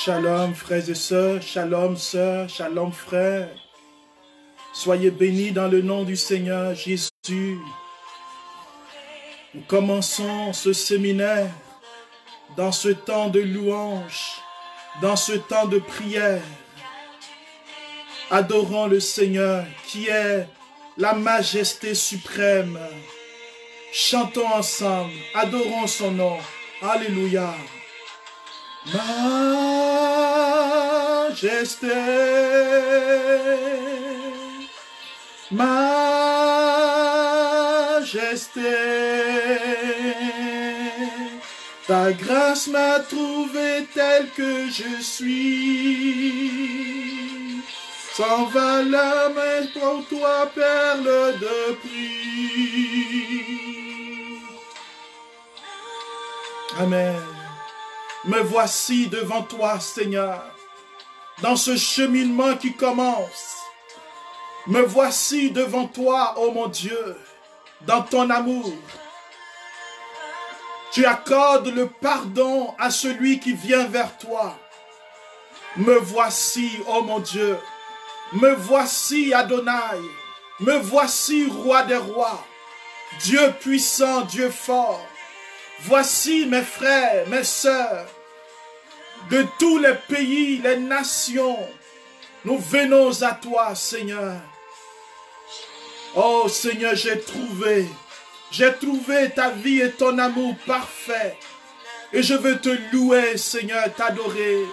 Shalom frères et sœurs, shalom sœurs, shalom frères. Soyez bénis dans le nom du Seigneur Jésus. Nous commençons ce séminaire dans ce temps de louange, dans ce temps de prière. Adorons le Seigneur qui est la majesté suprême. Chantons ensemble, adorons son nom. Alléluia. Majesté, majesté, ta grâce m'a trouvé tel que je suis. Sans valeur, mais pour toi, perle de prix. Amen. Me voici devant toi, Seigneur, dans ce cheminement qui commence. Me voici devant toi, ô mon Dieu, dans ton amour. Tu accordes le pardon à celui qui vient vers toi. Me voici, ô mon Dieu. Me voici, Adonai. Me voici, roi des rois. Dieu puissant, Dieu fort. Voici mes frères, mes sœurs, de tous les pays, les nations. Nous venons à toi, Seigneur. Oh Seigneur, j'ai trouvé ta vie et ton amour parfait. Et je veux te louer, Seigneur, t'adorer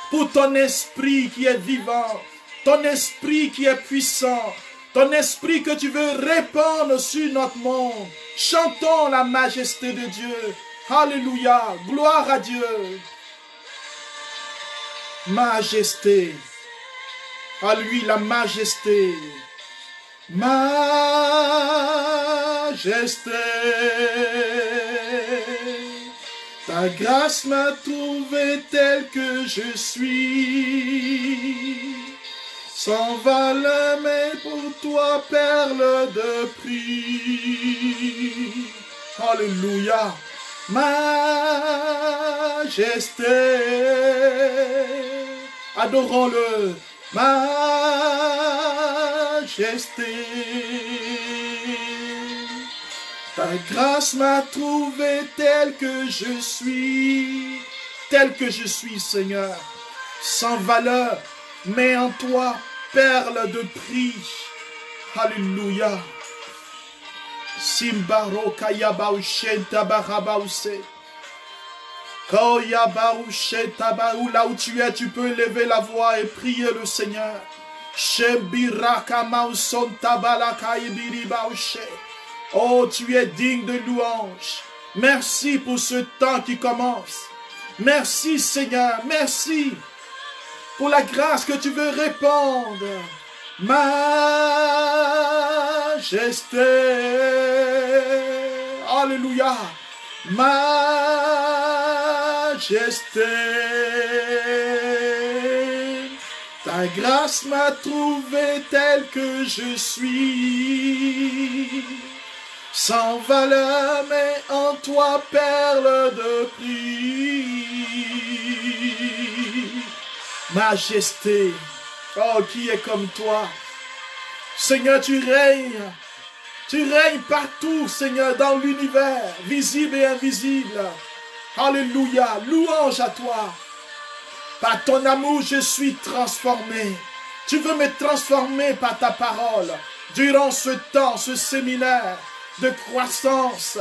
pour ton esprit qui est vivant, ton esprit qui est puissant, ton esprit que tu veux répandre sur notre monde. Chantons la majesté de Dieu. Alléluia, gloire à Dieu. Majesté, à lui la majesté. Majesté, ta grâce m'a trouvé tel que je suis. Sans valeur, mais pour toi, perle de prix. Alléluia. Majesté, adorons-le. Majesté, ta grâce m'a trouvé tel que je suis. Tel que je suis, Seigneur. Sans valeur, mais en toi, perle de prix. Alléluia. Simbaro kayabaushe tabarabause. Koyabaushe tabarou. Là où tu es, tu peux lever la voix et prier le Seigneur. Shebiraka mauson tabalaka ibiribaushe. Oh, tu es digne de louange. Merci pour ce temps qui commence. Merci Seigneur, merci pour la grâce que tu veux répandre. Majesté, alléluia, majesté, ta grâce m'a trouvé tel que je suis. Sans valeur, mais en toi, perle de prix. Majesté, oh, qui est comme toi? Seigneur, tu règnes partout, Seigneur, dans l'univers, visible et invisible. Alléluia, louange à toi. Par ton amour, je suis transformé. Tu veux me transformer par ta parole. Durant ce temps, ce séminaire de croissance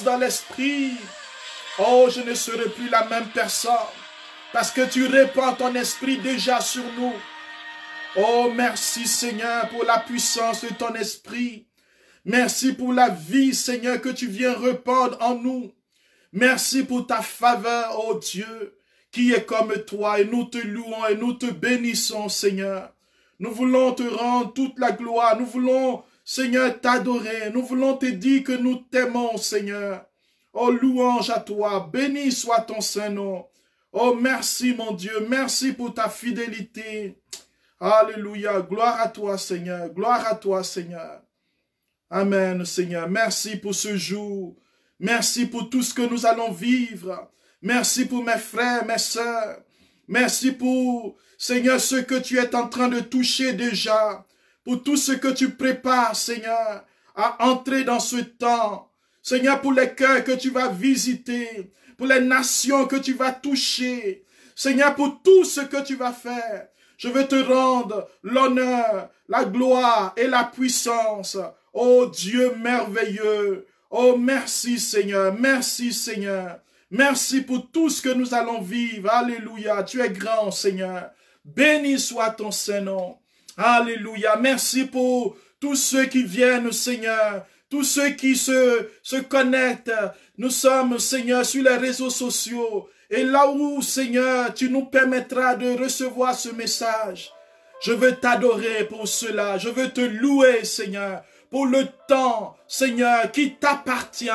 dans l'esprit. Oh, je ne serai plus la même personne. Parce que tu répands ton esprit déjà sur nous. Oh, merci Seigneur pour la puissance de ton esprit. Merci pour la vie, Seigneur, que tu viens répandre en nous. Merci pour ta faveur, oh Dieu, qui est comme toi. Et nous te louons et nous te bénissons, Seigneur. Nous voulons te rendre toute la gloire. Nous voulons, Seigneur, t'adorer. Nous voulons te dire que nous t'aimons, Seigneur. Oh, louange à toi. Béni soit ton Saint-Nom. Oh, merci, mon Dieu. Merci pour ta fidélité. Alléluia. Gloire à toi, Seigneur. Gloire à toi, Seigneur. Amen, Seigneur. Merci pour ce jour. Merci pour tout ce que nous allons vivre. Merci pour mes frères, mes sœurs. Merci pour, Seigneur, ce que tu es en train de toucher déjà. Pour tout ce que tu prépares, Seigneur, à entrer dans ce temps. Seigneur, pour les cœurs que tu vas visiter. Pour les nations que tu vas toucher. Seigneur, pour tout ce que tu vas faire. Je veux te rendre l'honneur, la gloire et la puissance. Oh Dieu merveilleux. Oh merci Seigneur, merci Seigneur. Merci pour tout ce que nous allons vivre. Alléluia, tu es grand Seigneur. Béni soit ton Saint-Nom. Alléluia, merci pour tous ceux qui viennent Seigneur. Tous ceux qui se connectent. Nous sommes Seigneur sur les réseaux sociaux. Et là où, Seigneur, tu nous permettras de recevoir ce message, je veux t'adorer pour cela. Je veux te louer, Seigneur, pour le temps, Seigneur, qui t'appartient.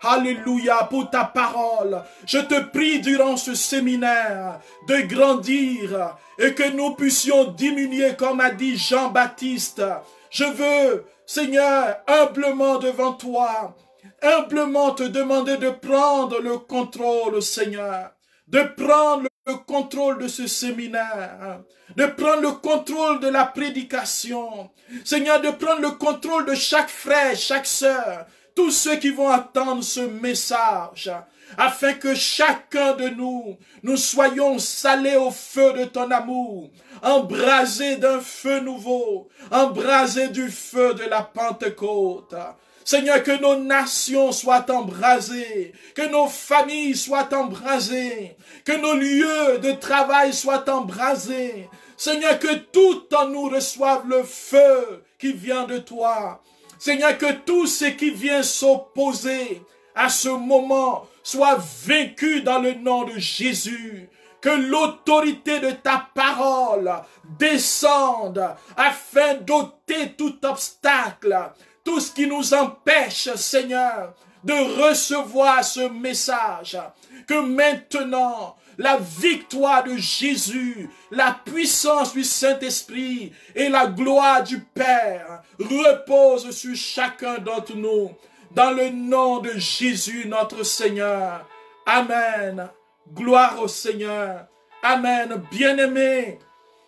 Alléluia, pour ta parole. Je te prie durant ce séminaire de grandir et que nous puissions diminuer, comme a dit Jean-Baptiste. Je veux, Seigneur, humblement devant toi, humblement te demander de prendre le contrôle, Seigneur, de prendre le contrôle de ce séminaire, de prendre le contrôle de la prédication, Seigneur, de prendre le contrôle de chaque frère, chaque sœur, tous ceux qui vont entendre ce message, afin que chacun de nous, nous soyons salés au feu de ton amour, embrasés d'un feu nouveau, embrasés du feu de la Pentecôte. Seigneur, que nos nations soient embrasées, que nos familles soient embrasées, que nos lieux de travail soient embrasés. Seigneur, que tout en nous reçoive le feu qui vient de toi. Seigneur, que tout ce qui vient s'opposer à ce moment soit vaincu dans le nom de Jésus. Que l'autorité de ta parole descende afin d'ôter tout obstacle, tout ce qui nous empêche, Seigneur, de recevoir ce message. Que maintenant, la victoire de Jésus, la puissance du Saint-Esprit et la gloire du Père reposent sur chacun d'entre nous. Dans le nom de Jésus, notre Seigneur. Amen. Gloire au Seigneur. Amen. Bien-aimés,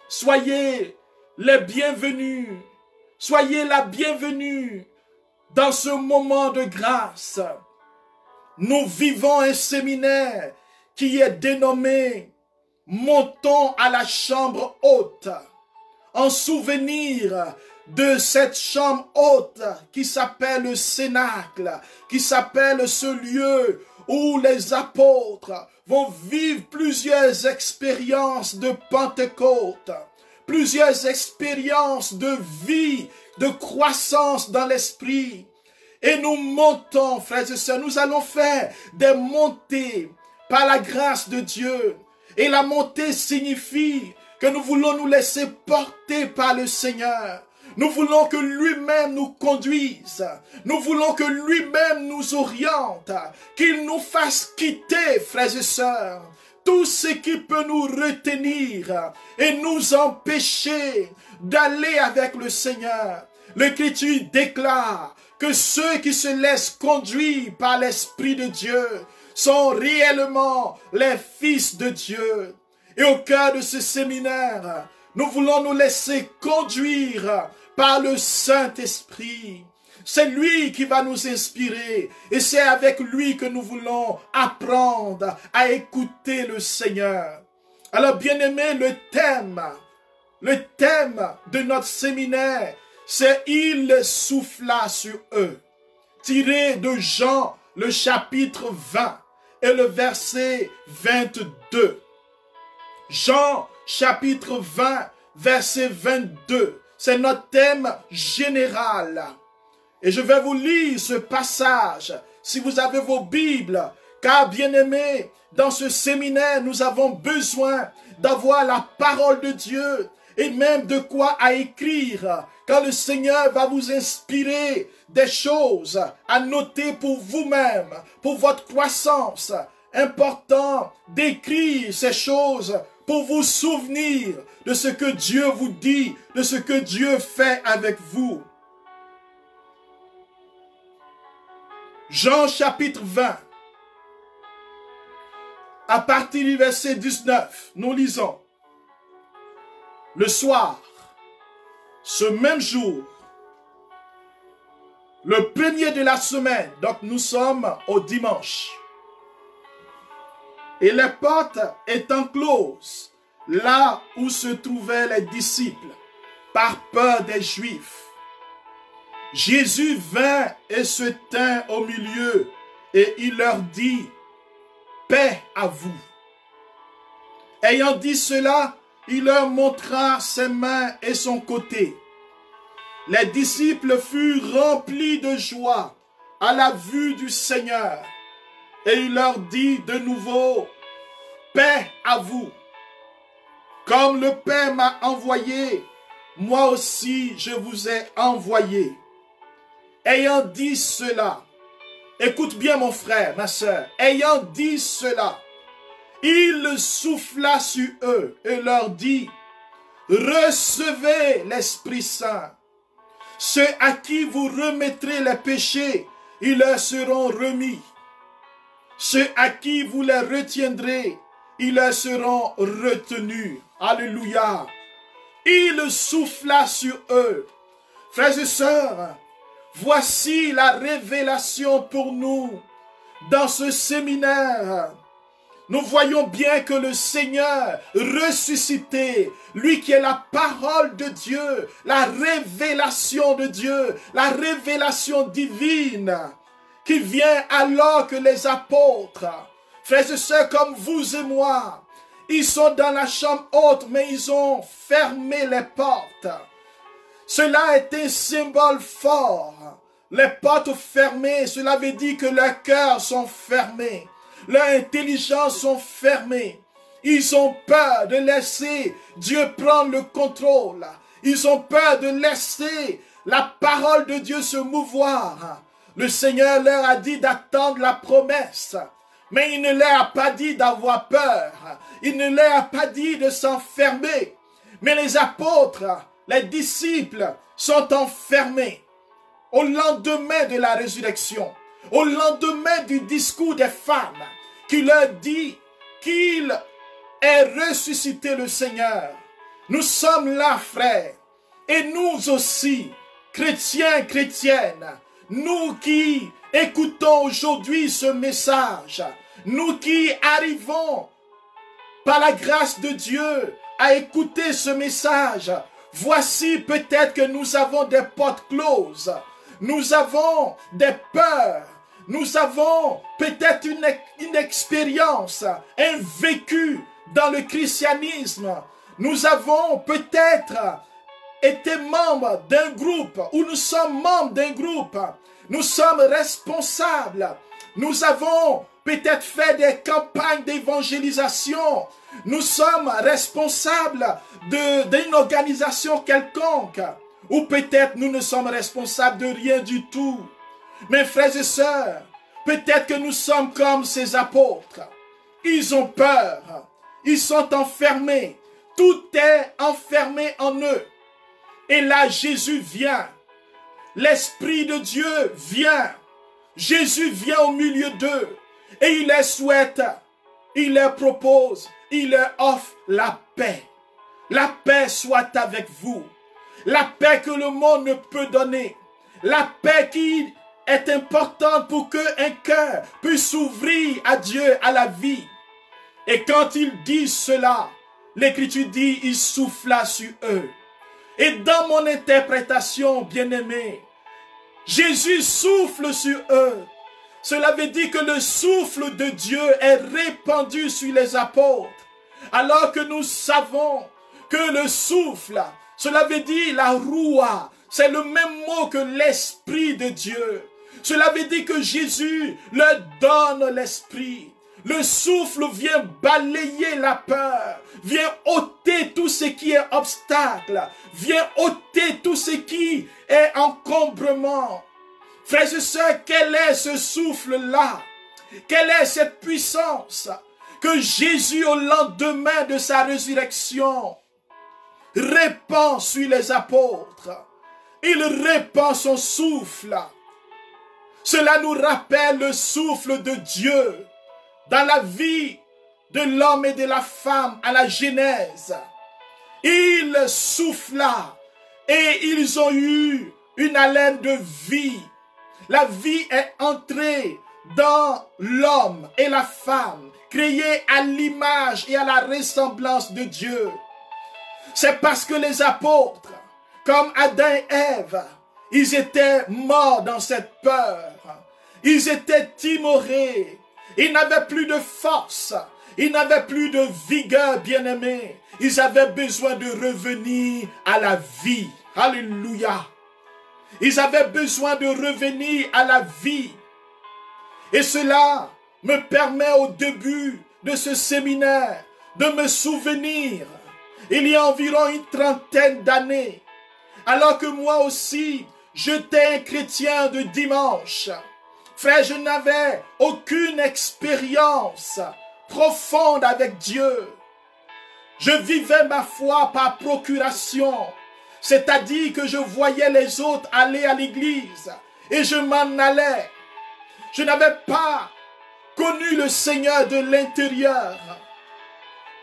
soyez les bienvenus. Soyez la bienvenue dans ce moment de grâce. Nous vivons un séminaire qui est dénommé « Montons à la chambre haute » en souvenir de cette chambre haute qui s'appelle le Cénacle, qui s'appelle ce lieu où les apôtres vont vivre plusieurs expériences de Pentecôte, plusieurs expériences de vie, de croissance dans l'esprit. Et nous montons, frères et sœurs, nous allons faire des montées par la grâce de Dieu. Et la montée signifie que nous voulons nous laisser porter par le Seigneur. Nous voulons que lui-même nous conduise. Nous voulons que lui-même nous oriente. Qu'il nous fasse quitter, frères et sœurs, tout ce qui peut nous retenir et nous empêcher d'aller avec le Seigneur. L'Écriture déclare que ceux qui se laissent conduire par l'Esprit de Dieu sont réellement les fils de Dieu. Et au cœur de ce séminaire, nous voulons nous laisser conduire par le Saint-Esprit. C'est lui qui va nous inspirer et c'est avec lui que nous voulons apprendre à écouter le Seigneur. Alors bien-aimés, le thème de notre séminaire, c'est « Il souffla sur eux », tiré de Jean, le chapitre 20 et le verset 22. Jean, chapitre 20, verset 22. C'est notre thème général. Et je vais vous lire ce passage, si vous avez vos Bibles, car bien-aimés, dans ce séminaire, nous avons besoin d'avoir la parole de Dieu et même de quoi à écrire, car le Seigneur va vous inspirer des choses à noter pour vous-même, pour votre croissance. Important d'écrire ces choses pour vous souvenir de ce que Dieu vous dit, de ce que Dieu fait avec vous. Jean chapitre 20. à partir du verset 19, nous lisons. Le soir, ce même jour, le premier de la semaine, donc nous sommes au dimanche, et les portes étant closes, là où se trouvaient les disciples, par peur des Juifs, Jésus vint et se tint au milieu, et il leur dit, paix à vous. Ayant dit cela, il leur montra ses mains et son côté. Les disciples furent remplis de joie à la vue du Seigneur. Et il leur dit de nouveau, paix à vous. Comme le Père m'a envoyé, moi aussi je vous ai envoyé. Ayant dit cela, écoute bien mon frère, ma soeur, ayant dit cela, il souffla sur eux et leur dit, recevez l'Esprit Saint. Ceux à qui vous remettrez les péchés, ils leur seront remis. Ceux à qui vous les retiendrez, ils leur seront retenus. Alléluia. Il souffla sur eux. Frères et sœurs, voici la révélation pour nous dans ce séminaire. Nous voyons bien que le Seigneur ressuscité, lui qui est la parole de Dieu, la révélation de Dieu, la révélation divine, qui vient alors que les apôtres, frères et sœurs comme vous et moi, ils sont dans la chambre haute, mais ils ont fermé les portes. Cela est un symbole fort. Les portes fermées, cela veut dire que leurs cœurs sont fermés. Leurs intelligences sont fermées. Ils ont peur de laisser Dieu prendre le contrôle. Ils ont peur de laisser la parole de Dieu se mouvoir. Le Seigneur leur a dit d'attendre la promesse. Mais il ne leur a pas dit d'avoir peur. Il ne leur a pas dit de s'enfermer. Mais les apôtres, les disciples sont enfermés. Au lendemain de la résurrection, au lendemain du discours des femmes, qui leur dit qu'il est ressuscité le Seigneur. Nous sommes là, frères, et nous aussi, chrétiens, chrétiennes, nous qui écoutons aujourd'hui ce message, nous qui arrivons par la grâce de Dieu à écouter ce message, voici peut-être que nous avons des portes closes, nous avons des peurs, nous avons peut-être une expérience, un vécu dans le christianisme. Nous avons peut-être été membres d'un groupe, ou nous sommes membres d'un groupe. Nous sommes responsables. Nous avons peut-être fait des campagnes d'évangélisation. Nous sommes responsables d'une organisation quelconque. Ou peut-être nous ne sommes responsables de rien du tout. Mes frères et sœurs, peut-être que nous sommes comme ces apôtres. Ils ont peur. Ils sont enfermés. Tout est enfermé en eux. Et là, Jésus vient. L'Esprit de Dieu vient. Jésus vient au milieu d'eux. Et il les souhaite. Il leur propose. Il leur offre la paix. La paix soit avec vous. La paix que le monde ne peut donner. La paix qui est importante pour qu'un cœur puisse s'ouvrir à Dieu, à la vie. Et quand il dit cela, l'Écriture dit, il souffla sur eux. Et dans mon interprétation, bien-aimée, Jésus souffle sur eux. Cela veut dire que le souffle de Dieu est répandu sur les apôtres. Alors que nous savons que le souffle, cela veut dire la roua. C'est le même mot que l'Esprit de Dieu. Cela veut dire que Jésus leur donne l'Esprit. Le souffle vient balayer la peur, vient ôter tout ce qui est obstacle, vient ôter tout ce qui est encombrement. Frères et sœurs, quel est ce souffle-là? Quelle est cette puissance que Jésus, au lendemain de sa résurrection, répand sur les apôtres? Il répand son souffle. Cela nous rappelle le souffle de Dieu dans la vie de l'homme et de la femme à la Genèse, il souffla et ils ont eu une haleine de vie. La vie est entrée dans l'homme et la femme, créés à l'image et à la ressemblance de Dieu. C'est parce que les apôtres, comme Adam et Ève, ils étaient morts dans cette peur. Ils étaient timorés. Ils n'avaient plus de force. Ils n'avaient plus de vigueur, bien-aimés. Ils avaient besoin de revenir à la vie. Alléluia. Ils avaient besoin de revenir à la vie. Et cela me permet au début de ce séminaire de me souvenir, il y a environ une trentaine d'années, alors que moi aussi, j'étais un chrétien de dimanche. Frère, je n'avais aucune expérience profonde avec Dieu. Je vivais ma foi par procuration, c'est-à-dire que je voyais les autres aller à l'église et je m'en allais. Je n'avais pas connu le Seigneur de l'intérieur.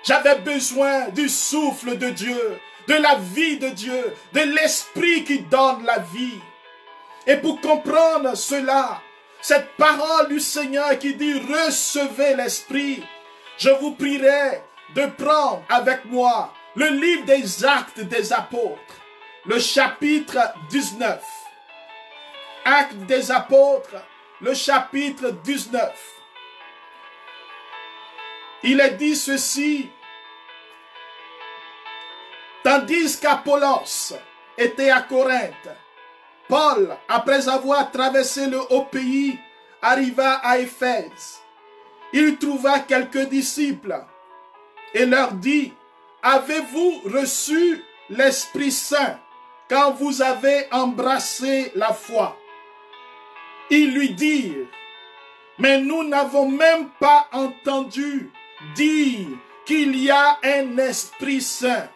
J'avais besoin du souffle de Dieu, de la vie de Dieu, de l'Esprit qui donne la vie. Et pour comprendre cela, cette parole du Seigneur qui dit « Recevez l'Esprit », je vous prierai de prendre avec moi le livre des Actes des Apôtres, le chapitre 19. Actes des Apôtres, le chapitre 19. Il est dit ceci: tandis qu'Apollos était à Corinthe, Paul, après avoir traversé le haut pays, arriva à Éphèse. Il trouva quelques disciples et leur dit: avez-vous reçu l'Esprit Saint quand vous avez embrassé la foi? Ils lui dirent: mais nous n'avons même pas entendu dire qu'il y a un Esprit Saint.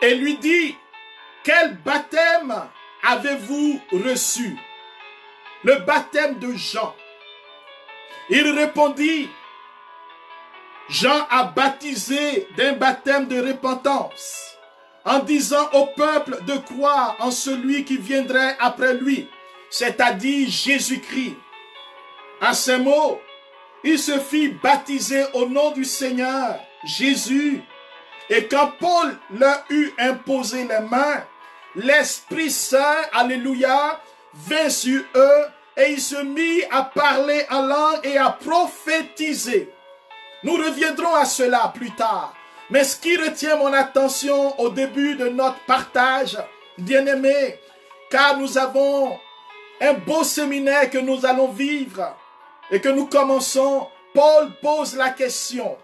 Et lui dit: quel baptême avez-vous reçu? Le baptême de Jean. Il répondit: Jean a baptisé d'un baptême de repentance, en disant au peuple de croire en celui qui viendrait après lui, c'est-à-dire Jésus-Christ. À ces mots, il se fit baptiser au nom du Seigneur Jésus. Et quand Paul leur eut imposé les mains, l'Esprit Saint, alléluia, vint sur eux et il se mit à parler en langue et à prophétiser. Nous reviendrons à cela plus tard. Mais ce qui retient mon attention au début de notre partage, bien-aimés, car nous avons un beau séminaire que nous allons vivre et que nous commençons, Paul pose la question: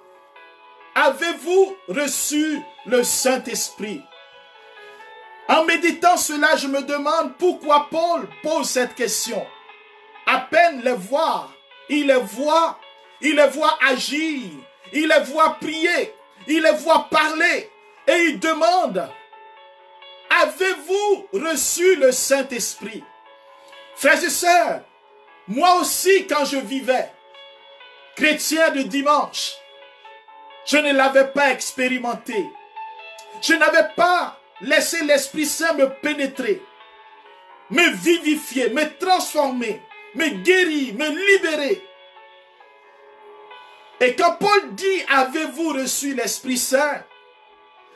avez-vous reçu le Saint-Esprit? En méditant cela, je me demande pourquoi Paul pose cette question. À peine les voir, il les voit agir, il les voit prier, il les voit parler et il demande: avez-vous reçu le Saint-Esprit? Frères et sœurs, moi aussi quand je vivais chrétien de dimanche, je ne l'avais pas expérimenté. Je n'avais pas laissé l'Esprit Saint me pénétrer, me vivifier, me transformer, me guérir, me libérer. Et quand Paul dit: avez-vous reçu l'Esprit Saint?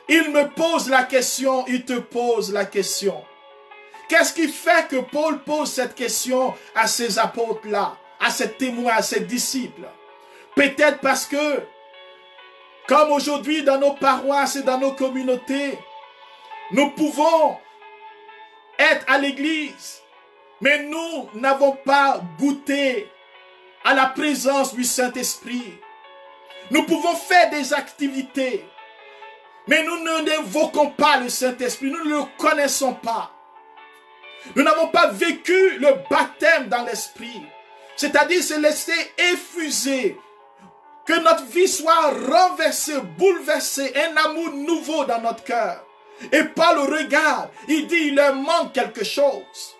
Il me pose la question, il te pose la question. Qu'est-ce qui fait que Paul pose cette question à ces apôtres-là, à ces témoins, à ces disciples? Peut-être parce que, comme aujourd'hui dans nos paroisses et dans nos communautés, nous pouvons être à l'église, mais nous n'avons pas goûté à la présence du Saint-Esprit. Nous pouvons faire des activités, mais nous n'invoquons pas le Saint-Esprit, nous ne le connaissons pas. Nous n'avons pas vécu le baptême dans l'Esprit, c'est-à-dire se laisser effuser, que notre vie soit renversée, bouleversée, un amour nouveau dans notre cœur. Et Paul regarde, il dit: il leur manque quelque chose.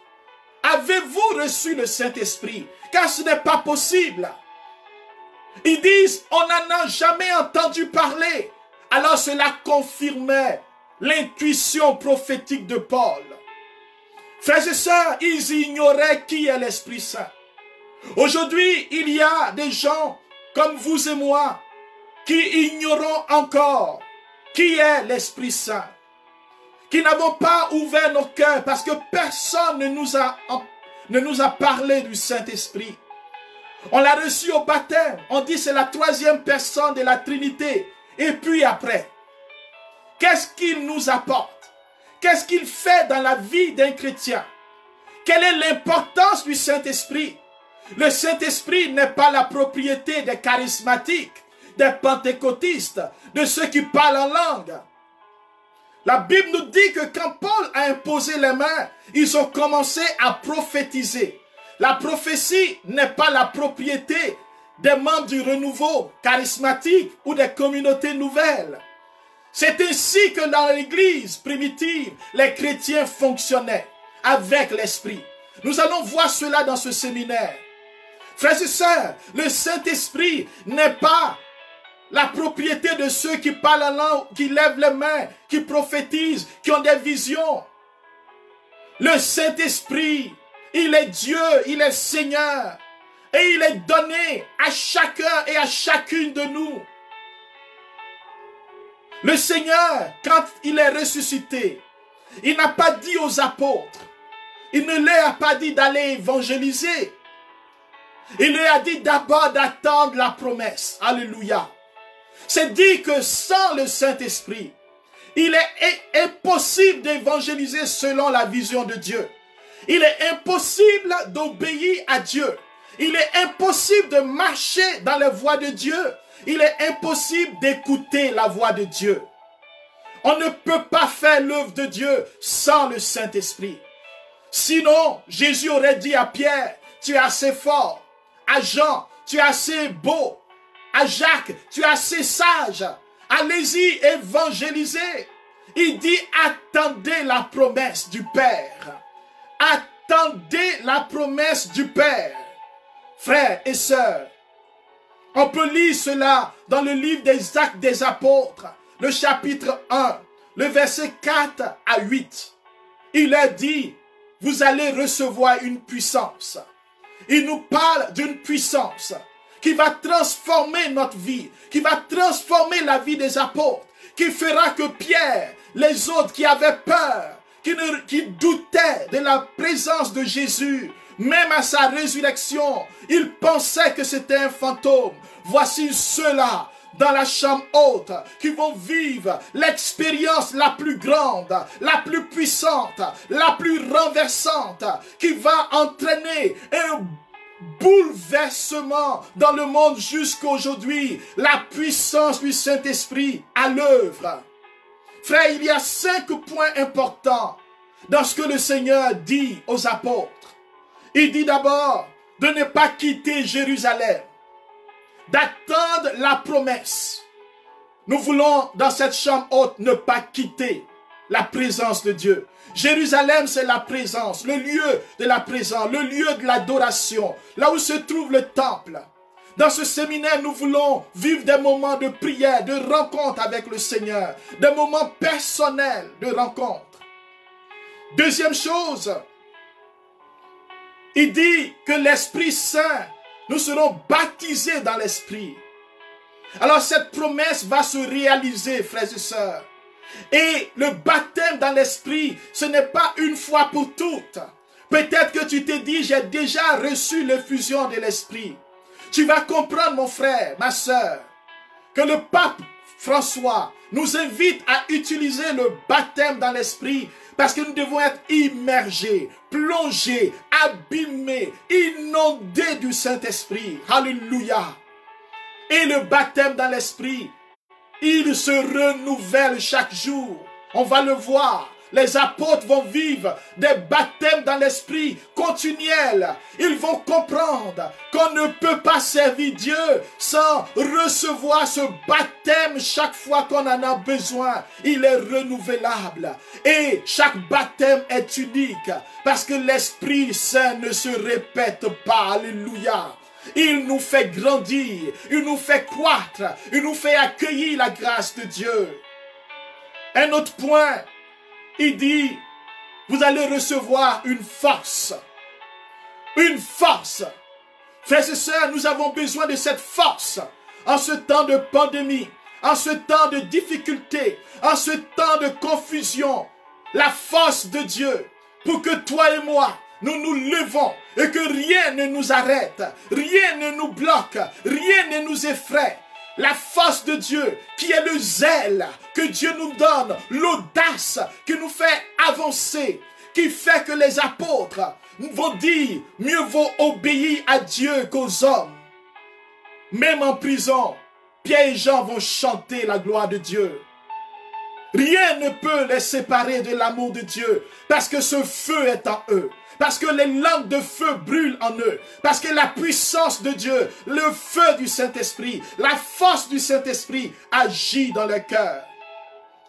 Avez-vous reçu le Saint-Esprit? Car ce n'est pas possible. Ils disent, on n'en a jamais entendu parler. Alors cela confirmait l'intuition prophétique de Paul. Frères et sœurs, ils ignoraient qui est l'Esprit Saint. Aujourd'hui, il y a des gens comme vous et moi qui ignorons encore qui est l'Esprit Saint, qui n'avons pas ouvert nos cœurs parce que personne ne nous a parlé du Saint-Esprit. On l'a reçu au baptême, on dit c'est la troisième personne de la Trinité. Et puis après, qu'est-ce qu'il nous apporte? Qu'est-ce qu'il fait dans la vie d'un chrétien? Quelle est l'importance du Saint-Esprit? Le Saint-Esprit n'est pas la propriété des charismatiques, des pentecôtistes, de ceux qui parlent en langue. La Bible nous dit que quand Paul a imposé les mains, ils ont commencé à prophétiser. La prophétie n'est pas la propriété des membres du renouveau charismatique ou des communautés nouvelles. C'est ainsi que dans l'église primitive, les chrétiens fonctionnaient avec l'Esprit. Nous allons voir cela dans ce séminaire. Frères et sœurs, le Saint-Esprit n'est pas la propriété de ceux qui parlent en langue, qui lèvent les mains, qui prophétisent, qui ont des visions. Le Saint-Esprit, il est Dieu, il est Seigneur. Et il est donné à chacun et à chacune de nous. Le Seigneur, quand il est ressuscité, il n'a pas dit aux apôtres, il ne leur a pas dit d'aller évangéliser. Il leur a dit d'abord d'attendre la promesse. Alléluia. C'est dit que sans le Saint-Esprit, il est impossible d'évangéliser selon la vision de Dieu. Il est impossible d'obéir à Dieu. Il est impossible de marcher dans les voies de Dieu. Il est impossible d'écouter la voix de Dieu. On ne peut pas faire l'œuvre de Dieu sans le Saint-Esprit. Sinon, Jésus aurait dit à Pierre, tu es assez fort. À Jean, tu es assez beau. À Jacques, tu es assez sage. Allez-y, évangélisez. Il dit, attendez la promesse du Père. Attendez la promesse du Père. Frères et sœurs, on peut lire cela dans le livre des Actes des Apôtres, le chapitre 1, le verset 4 à 8. Il a dit, vous allez recevoir une puissance. Il nous parle d'une puissance qui va transformer notre vie, qui va transformer la vie des apôtres, qui fera que Pierre, les autres qui avaient peur, qui doutaient de la présence de Jésus, même à sa résurrection, ils pensaient que c'était un fantôme. Voici ceux-là dans la chambre haute qui vont vivre l'expérience la plus grande, la plus puissante, la plus renversante, qui va entraîner un bouleversement dans le monde jusqu'aujourd'hui. La puissance du Saint-Esprit à l'œuvre. Frère, il y a 5 points importants dans ce que le Seigneur dit aux apôtres. Il dit d'abord de ne pas quitter Jérusalem, d'attendre la promesse. Nous voulons dans cette chambre haute ne pas quitter la présence de Dieu. Jérusalem, c'est la présence, le lieu de la présence, le lieu de l'adoration, là où se trouve le temple. Dans ce séminaire, nous voulons vivre des moments de prière, de rencontre avec le Seigneur, des moments personnels de rencontre. Deuxième chose, il dit que l'Esprit Saint, nous serons baptisés dans l'Esprit. Alors cette promesse va se réaliser, frères et sœurs. Et le baptême dans l'Esprit, ce n'est pas une fois pour toutes. Peut-être que tu t'es dit, j'ai déjà reçu l'effusion de l'Esprit. Tu vas comprendre, mon frère, ma sœur, que le pape François nous invite à utiliser le baptême dans l'Esprit parce que nous devons être immergés, plongés, abîmés, inondés du Saint-Esprit. Alléluia. Et le baptême dans l'Esprit, il se renouvelle chaque jour. On va le voir. Les apôtres vont vivre des baptêmes dans l'Esprit continuels. Ils vont comprendre qu'on ne peut pas servir Dieu sans recevoir ce baptême chaque fois qu'on en a besoin. Il est renouvelable. Et chaque baptême est unique parce que l'Esprit Saint ne se répète pas. Alléluia. Il nous fait grandir, il nous fait croître, il nous fait accueillir la grâce de Dieu. Un autre point, il dit, vous allez recevoir une force. Une force. Frères et sœurs, nous avons besoin de cette force en ce temps de pandémie, en ce temps de difficulté, en ce temps de confusion. La force de Dieu pour que toi et moi, nous nous levons et que rien ne nous arrête, rien ne nous bloque, rien ne nous effraie. La force de Dieu qui est le zèle que Dieu nous donne, l'audace qui nous fait avancer, qui fait que les apôtres vont dire mieux vaut obéir à Dieu qu'aux hommes. Même en prison, Pierre et Jean vont chanter la gloire de Dieu. Rien ne peut les séparer de l'amour de Dieu parce que ce feu est en eux. Parce que les langues de feu brûlent en eux. Parce que la puissance de Dieu, le feu du Saint-Esprit, la force du Saint-Esprit agit dans le cœur.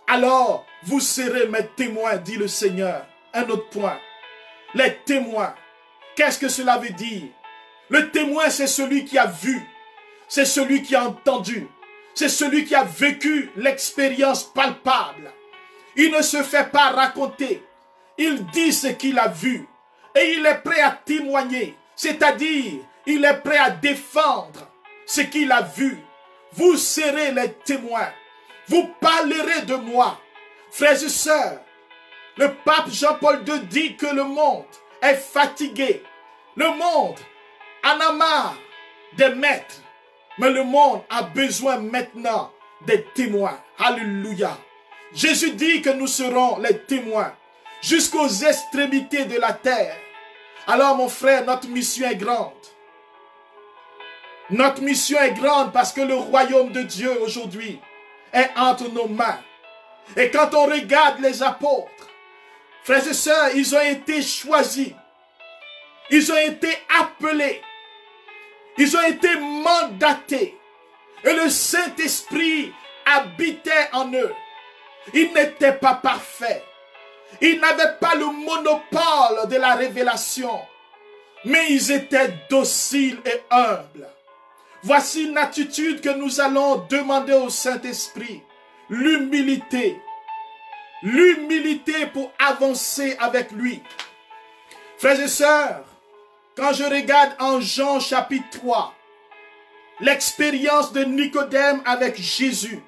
Alors, vous serez mes témoins, dit le Seigneur. Un autre point. Les témoins. Qu'est-ce que cela veut dire? Le témoin, c'est celui qui a vu. C'est celui qui a entendu. C'est celui qui a vécu l'expérience palpable. Il ne se fait pas raconter. Il dit ce qu'il a vu. Et il est prêt à témoigner. C'est-à-dire, il est prêt à défendre ce qu'il a vu. Vous serez les témoins. Vous parlerez de moi. Frères et sœurs, le pape Jean-Paul II dit que le monde est fatigué. Le monde en a marre des maîtres. Mais le monde a besoin maintenant des témoins. Alléluia. Jésus dit que nous serons les témoins jusqu'aux extrémités de la terre. Alors mon frère, notre mission est grande. Notre mission est grande parce que le royaume de Dieu aujourd'hui est entre nos mains. Et quand on regarde les apôtres, frères et sœurs, ils ont été choisis. Ils ont été appelés. Ils ont été mandatés. Et le Saint-Esprit habitait en eux. Ils n'étaient pas parfaits. Ils n'avaient pas le monopole de la révélation. Mais ils étaient dociles et humbles. Voici une attitude que nous allons demander au Saint-Esprit. L'humilité. L'humilité pour avancer avec lui. Frères et sœurs, quand je regarde en Jean chapitre 3, l'expérience de Nicodème avec Jésus.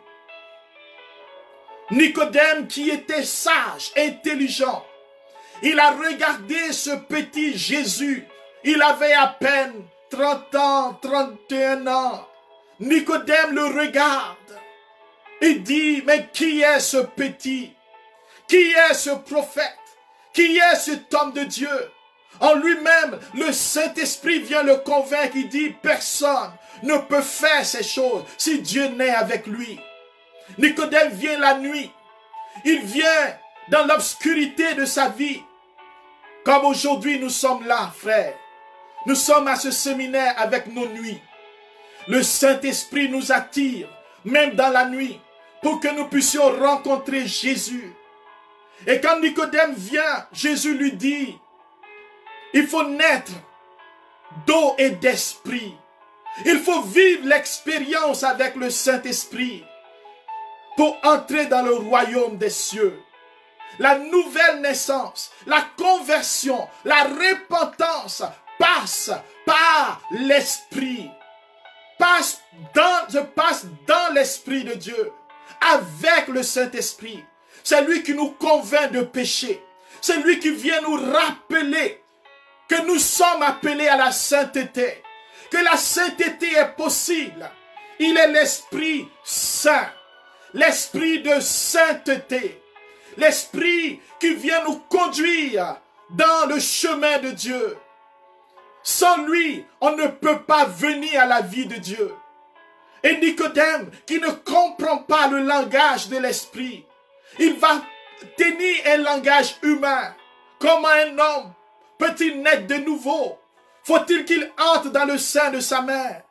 Nicodème qui était sage, intelligent. Il a regardé ce petit Jésus. Il avait à peine 30 ans, 31 ans. Nicodème le regarde et dit, mais qui est ce petit? Qui est ce prophète? Qui est cet homme de Dieu? En lui-même, le Saint-Esprit vient le convaincre. Il dit, personne ne peut faire ces choses si Dieu n'est avec lui. Nicodème vient la nuit. Il vient dans l'obscurité de sa vie. Comme aujourd'hui nous sommes là, frères. Nous sommes à ce séminaire avec nos nuits. Le Saint-Esprit nous attire, même dans la nuit, pour que nous puissions rencontrer Jésus. Et quand Nicodème vient, Jésus lui dit, il faut naître d'eau et d'esprit. Il faut vivre l'expérience avec le Saint-Esprit pour entrer dans le royaume des cieux. La nouvelle naissance, la conversion, la repentance passe par l'Esprit. Je passe dans l'Esprit de Dieu, avec le Saint-Esprit. C'est lui qui nous convainc de péché. C'est lui qui vient nous rappeler que nous sommes appelés à la sainteté. Que la sainteté est possible. Il est l'Esprit Saint. L'Esprit de sainteté. L'Esprit qui vient nous conduire dans le chemin de Dieu. Sans lui, on ne peut pas venir à la vie de Dieu. Et Nicodème, qui ne comprend pas le langage de l'Esprit, il va tenir un langage humain. Comment un homme peut-il naître de nouveau? Faut-il qu'il entre dans le sein de sa mère?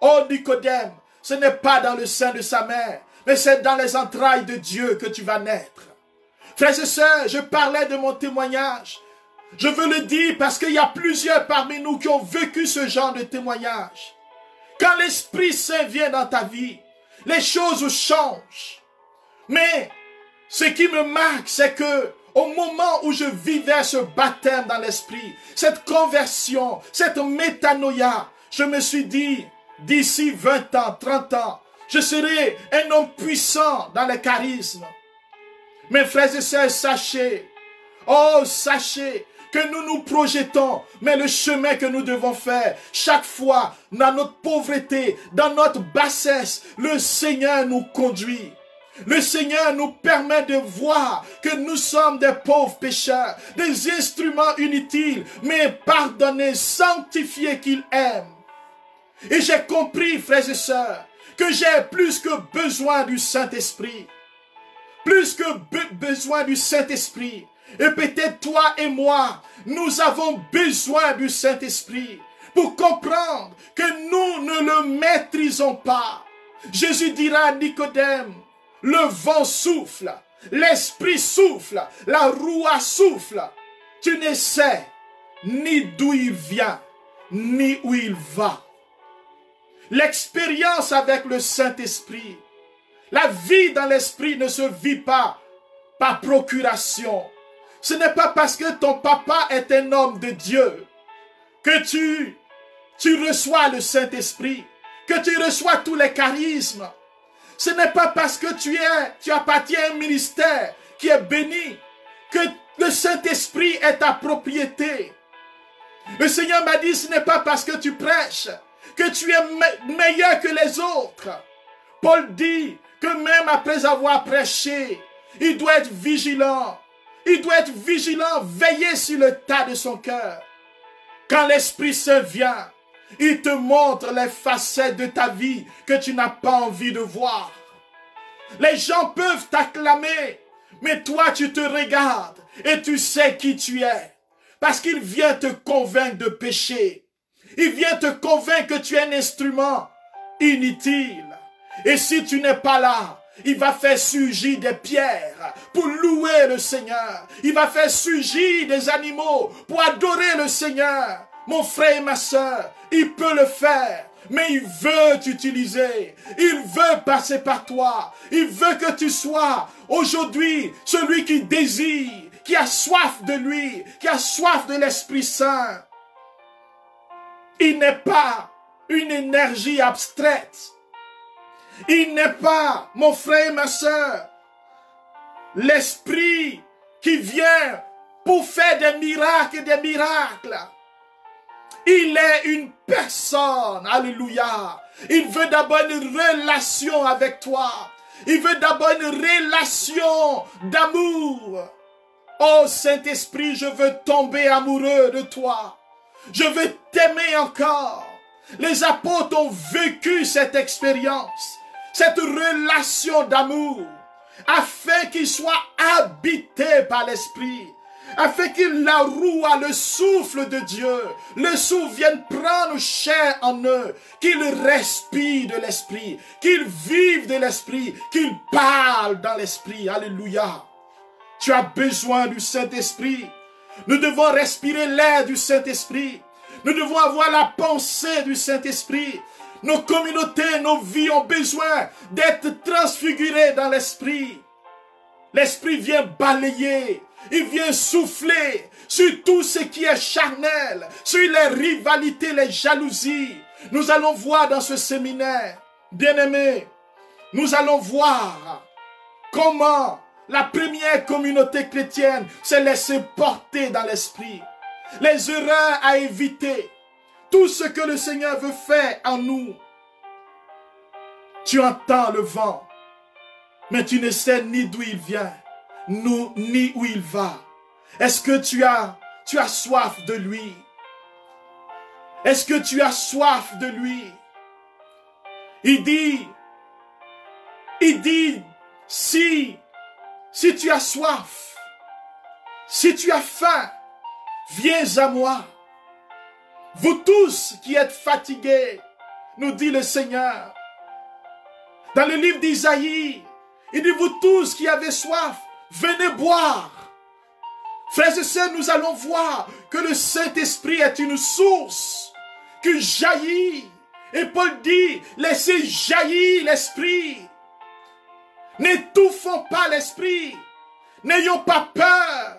Oh Nicodème, ce n'est pas dans le sein de sa mère, mais c'est dans les entrailles de Dieu que tu vas naître. Frères et sœurs, je parlais de mon témoignage. Je veux le dire parce qu'il y a plusieurs parmi nous qui ont vécu ce genre de témoignage. Quand l'Esprit Saint vient dans ta vie, les choses changent. Mais ce qui me marque, c'est que au moment où je vivais ce baptême dans l'Esprit, cette conversion, cette métanoïa, je me suis dit, d'ici 20 ans, 30 ans, je serai un homme puissant dans le charisme. Mes frères et sœurs, sachez, oh sachez que nous nous projetons, mais le chemin que nous devons faire, chaque fois, dans notre pauvreté, dans notre bassesse, le Seigneur nous conduit. Le Seigneur nous permet de voir que nous sommes des pauvres pécheurs, des instruments inutiles, mais pardonnés, sanctifiés qu'il aime. Et j'ai compris, frères et sœurs, que j'ai plus que besoin du Saint-Esprit. Plus que besoin du Saint-Esprit. Et peut-être toi et moi, nous avons besoin du Saint-Esprit pour comprendre que nous ne le maîtrisons pas. Jésus dira à Nicodème, le vent souffle, l'Esprit souffle, la roue souffle. Tu ne sais ni d'où il vient, ni où il va. L'expérience avec le Saint-Esprit, la vie dans l'Esprit ne se vit pas par procuration. Ce n'est pas parce que ton papa est un homme de Dieu que tu reçois le Saint-Esprit, que tu reçois tous les charismes. Ce n'est pas parce que tu appartiens à un ministère qui est béni que le Saint-Esprit est ta propriété. Le Seigneur m'a dit, ce n'est pas parce que tu prêches que tu es meilleur que les autres. Paul dit que même après avoir prêché, il doit être vigilant. Il doit être vigilant, veiller sur le tas de son cœur. Quand l'Esprit Saint vient, il te montre les facettes de ta vie que tu n'as pas envie de voir. Les gens peuvent t'acclamer, mais toi tu te regardes et tu sais qui tu es. Parce qu'il vient te convaincre de péché. Il vient te convaincre que tu es un instrument inutile. Et si tu n'es pas là, il va faire surgir des pierres pour louer le Seigneur. Il va faire surgir des animaux pour adorer le Seigneur. Mon frère et ma soeur, il peut le faire. Mais il veut t'utiliser. Il veut passer par toi. Il veut que tu sois aujourd'hui celui qui désire, qui a soif de lui, qui a soif de l'Esprit Saint. Il n'est pas une énergie abstraite. Il n'est pas, mon frère et ma soeur, l'Esprit qui vient pour faire des miracles et des miracles. Il est une personne, alléluia. Il veut d'abord une relation avec toi. Il veut d'abord une relation d'amour. Oh Saint-Esprit, je veux tomber amoureux de toi. Je veux t'aimer encore. Les apôtres ont vécu cette expérience, cette relation d'amour, afin qu'ils soient habités par l'Esprit, afin qu'ils la roue à le souffle de Dieu, le souffle vienne prendre chair en eux, qu'ils respirent de l'Esprit, qu'ils vivent de l'Esprit, qu'ils parlent dans l'Esprit. Alléluia. Tu as besoin du Saint-Esprit. Nous devons respirer l'air du Saint-Esprit. Nous devons avoir la pensée du Saint-Esprit. Nos communautés, nos vies ont besoin d'être transfigurées dans l'Esprit. L'Esprit vient balayer, il vient souffler sur tout ce qui est charnel, sur les rivalités, les jalousies. Nous allons voir dans ce séminaire, bien-aimés, nous allons voir comment la première communauté chrétienne s'est laissée porter dans l'Esprit. Les erreurs à éviter, tout ce que le Seigneur veut faire en nous. Tu entends le vent, mais tu ne sais ni d'où il vient, ni où il va. Est-ce que tu as soif de lui? Est-ce que tu as soif de lui? Il dit, si tu as soif, si tu as faim, viens à moi. Vous tous qui êtes fatigués, nous dit le Seigneur. Dans le livre d'Isaïe, il dit, vous tous qui avez soif, venez boire. Frères et sœurs, nous allons voir que le Saint-Esprit est une source qui jaillit. Et Paul dit, laissez jaillir l'Esprit. N'étouffons pas l'Esprit. N'ayons pas peur.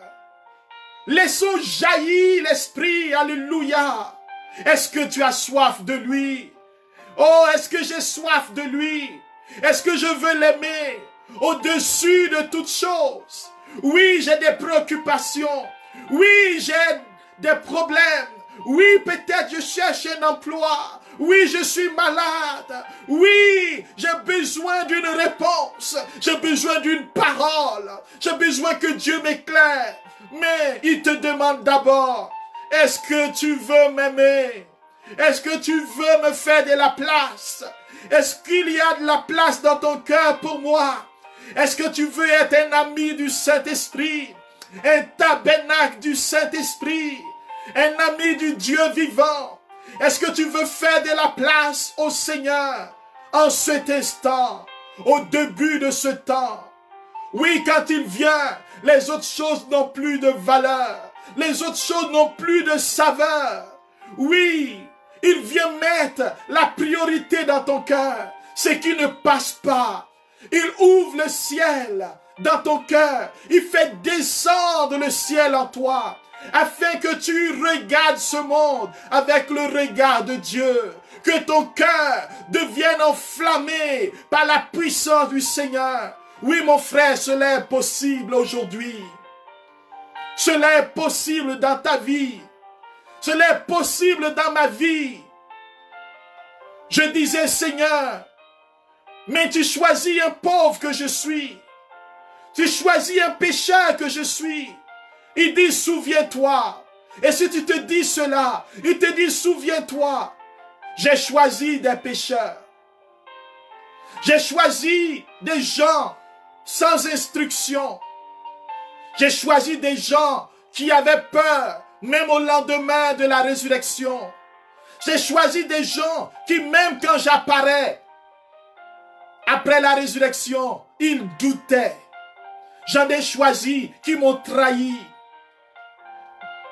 Laissons jaillir l'Esprit. Alléluia. Est-ce que tu as soif de lui? Oh, est-ce que j'ai soif de lui? Est-ce que je veux l'aimer au-dessus de toutes choses? Oui, j'ai des préoccupations. Oui, j'ai des problèmes. Oui, peut-être je cherche un emploi. Oui, je suis malade. Oui, j'ai besoin d'une réponse. J'ai besoin d'une parole. J'ai besoin que Dieu m'éclaire. Mais il te demande d'abord, est-ce que tu veux m'aimer? Est-ce que tu veux me faire de la place? Est-ce qu'il y a de la place dans ton cœur pour moi? Est-ce que tu veux être un ami du Saint-Esprit? Un tabernacle du Saint-Esprit? Un ami du Dieu vivant? Est-ce que tu veux faire de la place au Seigneur en cet instant, au début de ce temps? Oui, quand il vient, les autres choses n'ont plus de valeur. Les autres choses n'ont plus de saveur. Oui, il vient mettre la priorité dans ton cœur. Ce qui ne passe pas. Il ouvre le ciel dans ton cœur. Il fait descendre le ciel en toi. Afin que tu regardes ce monde avec le regard de Dieu. Que ton cœur devienne enflammé par la puissance du Seigneur. Oui, mon frère, cela est possible aujourd'hui. Cela est possible dans ta vie. Cela est possible dans ma vie. Je disais, Seigneur, mais tu choisis un pauvre que je suis. Tu choisis un pécheur que je suis. Il dit, souviens-toi. Et si tu te dis cela, il te dit, souviens-toi. J'ai choisi des pécheurs. J'ai choisi des gens sans instruction. J'ai choisi des gens qui avaient peur, même au lendemain de la résurrection. J'ai choisi des gens qui, même quand j'apparais, après la résurrection, ils doutaient. J'en ai choisi qui m'ont trahi.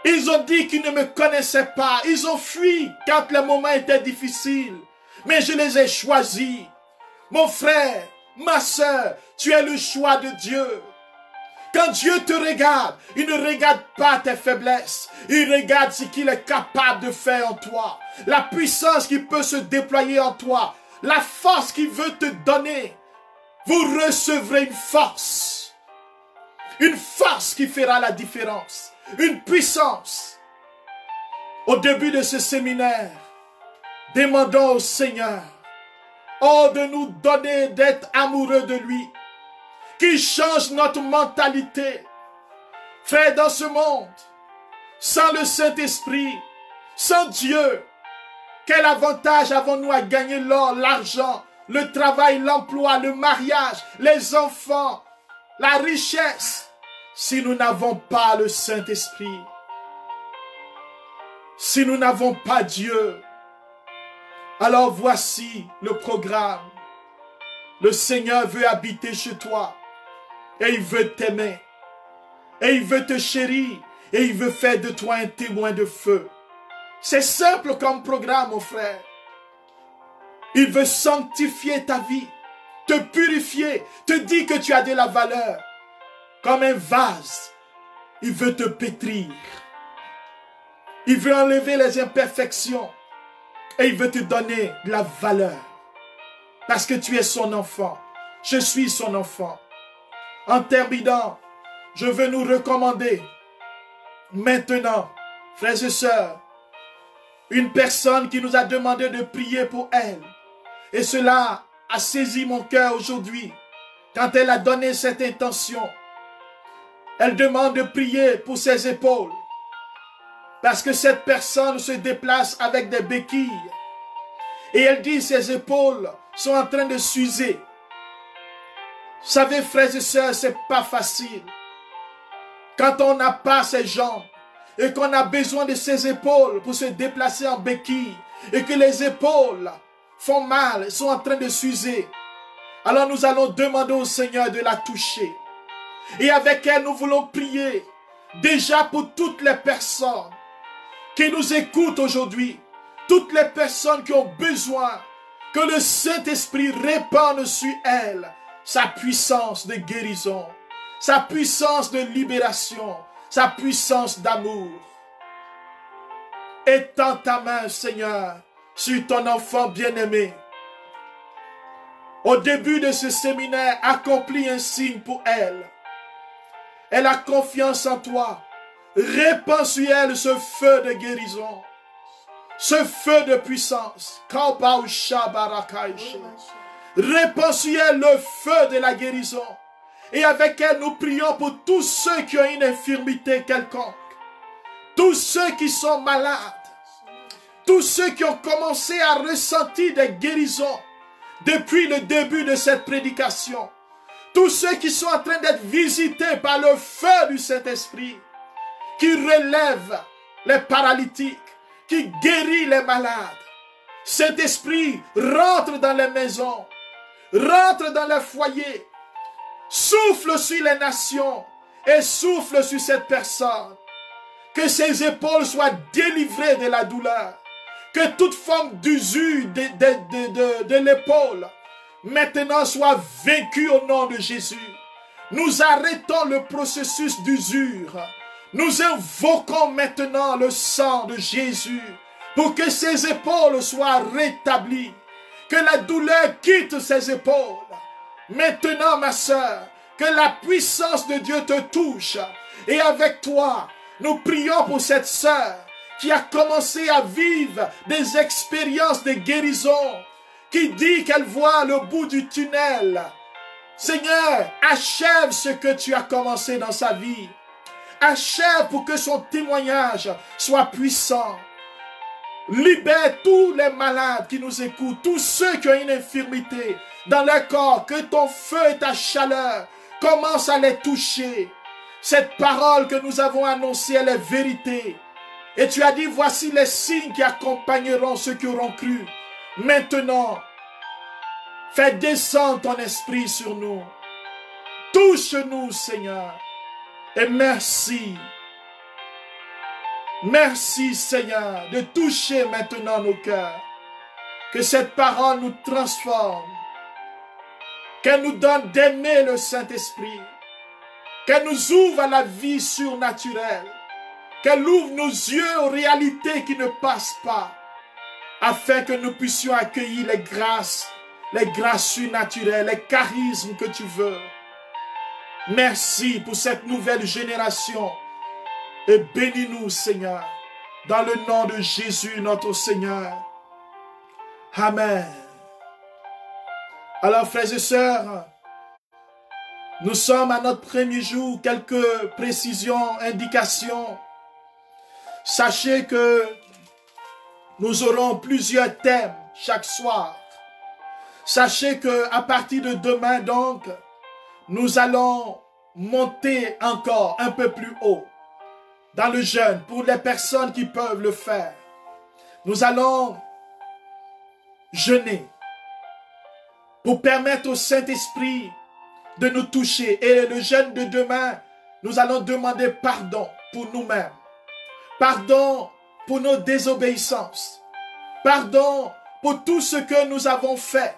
Ils ont dit qu'ils ne me connaissaient pas. Ils ont fui quand le moment était difficile. Mais je les ai choisis. Mon frère, ma soeur, tu es le choix de Dieu. Quand Dieu te regarde, il ne regarde pas tes faiblesses. Il regarde ce qu'il est capable de faire en toi. La puissance qui peut se déployer en toi. La force qu'il veut te donner. Vous recevrez une force. Une force qui fera la différence. Une puissance. Au début de ce séminaire, demandons au Seigneur, oh, de nous donner d'être amoureux de lui. Qu'il change notre mentalité. Frère, dans ce monde, sans le Saint-Esprit, sans Dieu, quel avantage avons-nous à gagner l'or, l'argent, le travail, l'emploi, le mariage, les enfants, la richesse, si nous n'avons pas le Saint-Esprit? Si nous n'avons pas Dieu, alors voici le programme. Le Seigneur veut habiter chez toi. Et il veut t'aimer. Et il veut te chérir. Et il veut faire de toi un témoin de feu. C'est simple comme programme, mon frère. Il veut sanctifier ta vie. Te purifier. Te dire que tu as de la valeur. Comme un vase. Il veut te pétrir. Il veut enlever les imperfections. Et il veut te donner de la valeur. Parce que tu es son enfant. Je suis son enfant. En terminant, je veux nous recommander maintenant, frères et sœurs, une personne qui nous a demandé de prier pour elle. Et cela a saisi mon cœur aujourd'hui. Quand elle a donné cette intention, elle demande de prier pour ses épaules. Parce que cette personne se déplace avec des béquilles. Et elle dit ses épaules sont en train de s'user. Vous savez, frères et sœurs, c'est pas facile. Quand on n'a pas ses jambes et qu'on a besoin de ses épaules pour se déplacer en béquille et que les épaules font mal, sont en train de s'user. Alors nous allons demander au Seigneur de la toucher. Et avec elle, nous voulons prier déjà pour toutes les personnes qui nous écoutent aujourd'hui, toutes les personnes qui ont besoin que le Saint-Esprit répande sur elles sa puissance de guérison, sa puissance de libération, sa puissance d'amour. Étends ta main, Seigneur, sur ton enfant bien-aimé. Au début de ce séminaire, accomplis un signe pour elle. Elle a confiance en toi. Répands sur elle ce feu de guérison, ce feu de puissance. Répands sur elle le feu de la guérison. Et avec elle, nous prions pour tous ceux qui ont une infirmité quelconque, tous ceux qui sont malades, tous ceux qui ont commencé à ressentir des guérisons depuis le début de cette prédication, tous ceux qui sont en train d'être visités par le feu du Saint-Esprit, qui relève les paralytiques, qui guérit les malades. Saint-Esprit, rentre dans les maisons, rentre dans les foyers, souffle sur les nations et souffle sur cette personne. Que ses épaules soient délivrées de la douleur. Que toute forme d'usure de l'épaule maintenant soit vaincue au nom de Jésus. Nous arrêtons le processus d'usure. Nous invoquons maintenant le sang de Jésus pour que ses épaules soient rétablies. Que la douleur quitte ses épaules. Maintenant, ma sœur, que la puissance de Dieu te touche. Et avec toi, nous prions pour cette sœur qui a commencé à vivre des expériences de guérison, qui dit qu'elle voit le bout du tunnel. Seigneur, achève ce que tu as commencé dans sa vie. Achève pour que son témoignage soit puissant. Libère tous les malades qui nous écoutent, tous ceux qui ont une infirmité dans leur corps, que ton feu et ta chaleur commencent à les toucher. Cette parole que nous avons annoncée, elle est vérité. Et tu as dit, voici les signes qui accompagneront ceux qui auront cru. Maintenant, fais descendre ton esprit sur nous. Touche-nous, Seigneur. Et merci. Merci, Seigneur, de toucher maintenant nos cœurs. Que cette parole nous transforme. Qu'elle nous donne d'aimer le Saint-Esprit. Qu'elle nous ouvre à la vie surnaturelle. Qu'elle ouvre nos yeux aux réalités qui ne passent pas. Afin que nous puissions accueillir les grâces surnaturelles, les charismes que tu veux. Merci pour cette nouvelle génération. Et bénis-nous, Seigneur, dans le nom de Jésus, notre Seigneur. Amen. Alors, frères et sœurs, nous sommes à notre premier jour. Quelques précisions, indications. Sachez que nous aurons plusieurs thèmes chaque soir. Sachez que à partir de demain, donc, nous allons monter encore un peu plus haut dans le jeûne pour les personnes qui peuvent le faire. Nous allons jeûner pour permettre au Saint-Esprit de nous toucher. Et le jeûne de demain, nous allons demander pardon pour nous-mêmes. Pardon pour nos désobéissances. Pardon pour tout ce que nous avons fait.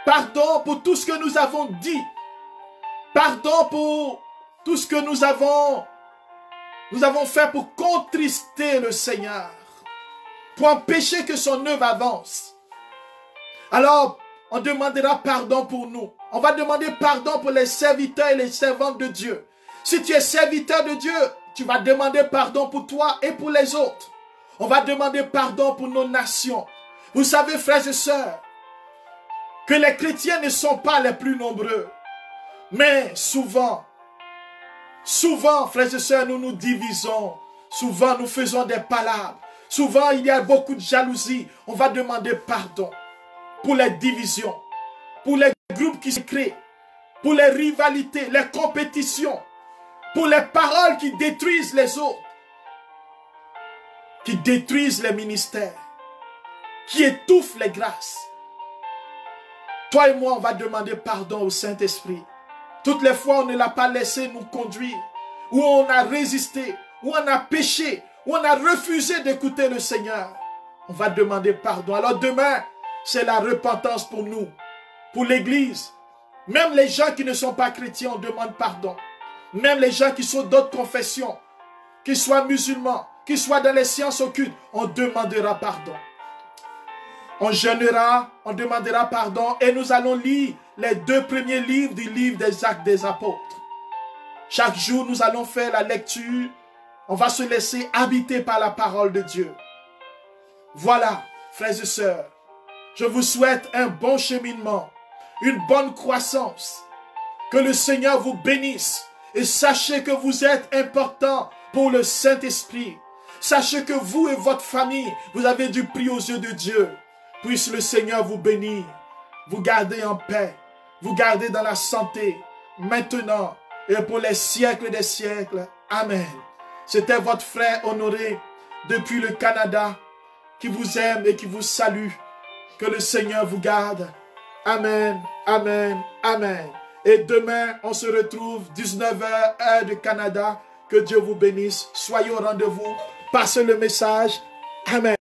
Pardon pour tout ce que nous avons dit. Pardon pour tout ce que nous avons fait pour contrister le Seigneur. Pour empêcher que son œuvre avance. Alors, on demandera pardon pour nous. On va demander pardon pour les serviteurs et les servantes de Dieu. Si tu es serviteur de Dieu, tu vas demander pardon pour toi et pour les autres. On va demander pardon pour nos nations. Vous savez, frères et sœurs, que les chrétiens ne sont pas les plus nombreux. Mais souvent, frères et sœurs, nous nous divisons. Souvent, nous faisons des palabres. Souvent, il y a beaucoup de jalousie. On va demander pardon pour les divisions, pour les groupes qui se créent, pour les rivalités, les compétitions, pour les paroles qui détruisent les autres, qui détruisent les ministères, qui étouffent les grâces. Toi et moi, on va demander pardon au Saint-Esprit. Toutes les fois, on ne l'a pas laissé nous conduire. où on a résisté, où on a péché, où on a refusé d'écouter le Seigneur, on va demander pardon. Alors demain, c'est la repentance pour nous, pour l'Église. Même les gens qui ne sont pas chrétiens, on demande pardon. Même les gens qui sont d'autres confessions, qu'ils soient musulmans, qu'ils soient dans les sciences occultes, on demandera pardon. On jeûnera, on demandera pardon et nous allons lire les 2 premiers livres du livre des Actes des Apôtres. Chaque jour, nous allons faire la lecture. On va se laisser habiter par la parole de Dieu. Voilà, frères et sœurs, je vous souhaite un bon cheminement, une bonne croissance. Que le Seigneur vous bénisse et sachez que vous êtes important pour le Saint-Esprit. Sachez que vous et votre famille, vous avez du prix aux yeux de Dieu. Puisse le Seigneur vous bénir, vous garder en paix, vous garder dans la santé, maintenant et pour les siècles des siècles. Amen. C'était votre frère Honoré depuis le Canada qui vous aime et qui vous salue. Que le Seigneur vous garde. Amen, amen, amen. Et demain, on se retrouve 19h, heure de Canada. Que Dieu vous bénisse. Soyez au rendez-vous. Passez le message. Amen.